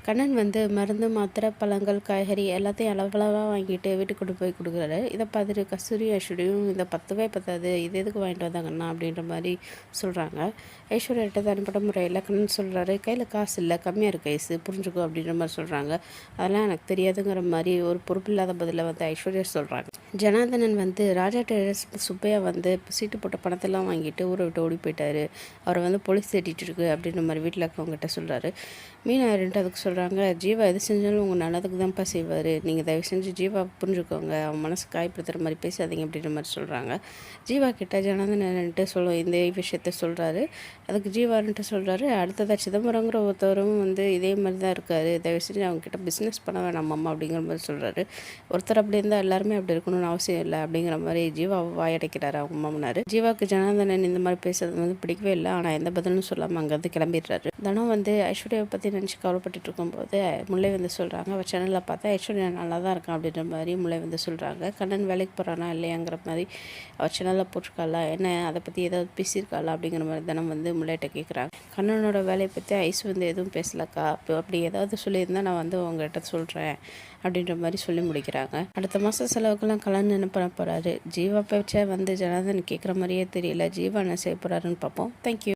கண்ணன் வந்து மருந்து, மாத்திரை, பழங்கள், காய்கறி எல்லாத்தையும் அளவளவாக வாங்கிட்டு வீட்டுக்கு கொண்டு போய் கொடுக்குறாரு. இதை பார்த்துட்டு கஸ்தூரி ஐஸ்வர்யாவும் இதை பத்தவே பத்தாது, இது எதுக்கு வாங்கிட்டு வந்தாங்கண்ணா அப்படின்ற மாதிரி சொல்கிறாங்க. ஐஸ்வர்யாட்ட தனிப்பட்ட முறையில் கண்ணன் சொல்கிறாரு, கையில் காசு இல்லை, கம்மியாக இருக்குது ஐஸு, புரிஞ்சுக்கோ அப்படின்ற மாதிரி சொல்கிறாங்க. அதெல்லாம் எனக்கு தெரியாதுங்கிற மாதிரி ஒரு பொறுப்பில்லாத பதிலை வந்து ஐஸ்வர்யா சொல்கிறாங்க. ஜனார்தனன் வந்து ராஜா டெய்லர்ஸ் சுப்பையா வந்து சீட்டு போட்ட பணத்தெல்லாம் வாங்கிட்டு ஊரை விட்டு ஓடி போயிட்டாரு, அவரை வந்து போலீஸ் தேடிட்டு இருக்கு அப்படின்ற மாதிரி வீட்டில் இருக்கவங்ககிட்ட சொல்கிறாரு. மீனா ரெண்டு அதுக்கு சொல்கிறாங்க, ஜீவா எது செஞ்சாலும் உங்கள் நல்லதுக்கு தான்ப்பா செய்வார், நீங்கள் தயவு செஞ்சு ஜீவா புரிஞ்சுக்கோங்க, அவன் மனசு காயப்படுத்துகிற மாதிரி பேசாதீங்க அப்படின்ற மாதிரி சொல்கிறாங்க. ஜீவா கிட்ட ஜனார்தனன்ட்டு இந்த விஷயத்த சொல்கிறாரு. அதுக்கு ஜீவான்ட்டு சொல்கிறாரு, அடுத்ததாக சிதம்பரங்கிற ஒருத்தவரும் வந்து இதே மாதிரி தான் இருக்கார், தயவு செஞ்சு அவங்ககிட்ட பிஸ்னஸ் பண்ண வேணாம் அம்மா அப்படிங்கிற மாதிரி சொல்கிறாரு. ஒருத்தர் அப்படி இருந்தால் எல்லாருமே அப்படி இருக்கணும்னு அவசியம் இல்லை அப்படிங்கிற மாதிரி ஜீவாவை வாயடைக்கிறாரு அவங்க மாமனார். ஜீவாவுக்கு ஜனார்தனன் இந்த மாதிரி பேசுறது வந்து பிடிக்கவே இல்லை. ஆனால் எந்த பதிலும் சொல்லாமல் அங்கேருந்து கிளம்பிடுறாரு. தனம் வந்து ஐஸ்வர்யாவை பற்றி நினச்சி கவலைப்பட்டு இருக்கும்போது முல்லை வந்து சொல்கிறாங்க, அவள் சேனலில் பார்த்தா ஐஸ்வர்யா நல்லா தான் இருக்கான் அப்படின்ற மாதிரி முல்லை வந்து சொல்கிறாங்க. கண்ணன் வேலைக்கு போகிறானா இல்லையாங்கிற மாதிரி அவள் சேனலில் போட்டிருக்காளா, என்ன அதை பற்றி ஏதாவது பேசியிருக்காளா அப்படிங்கிற மாதிரி தனம் வந்து முல்லைகிட்ட கேட்குறாங்க. கண்ணனோட வேலையை பற்றி ஐஸ் வந்து எதுவும் பேசலக்கா, அப்படி ஏதாவது சொல்லியிருந்தால் நான் வந்து உங்கள்கிட்ட சொல்கிறேன் அப்படின்ற மாதிரி சொல்லி முடிக்கிறாங்க. அடுத்த மாதம் செலவுக்கெல்லாம் கல்யாணம் என்ன பண்ண போகிறாரு, ஜீவா பேச்சை வந்து ஜனார்தன் கேட்குற மாதிரியே தெரியல. ஜீவா என்ன செய்ய போகிறாருன்னு பார்ப்போம். தேங்க்யூ.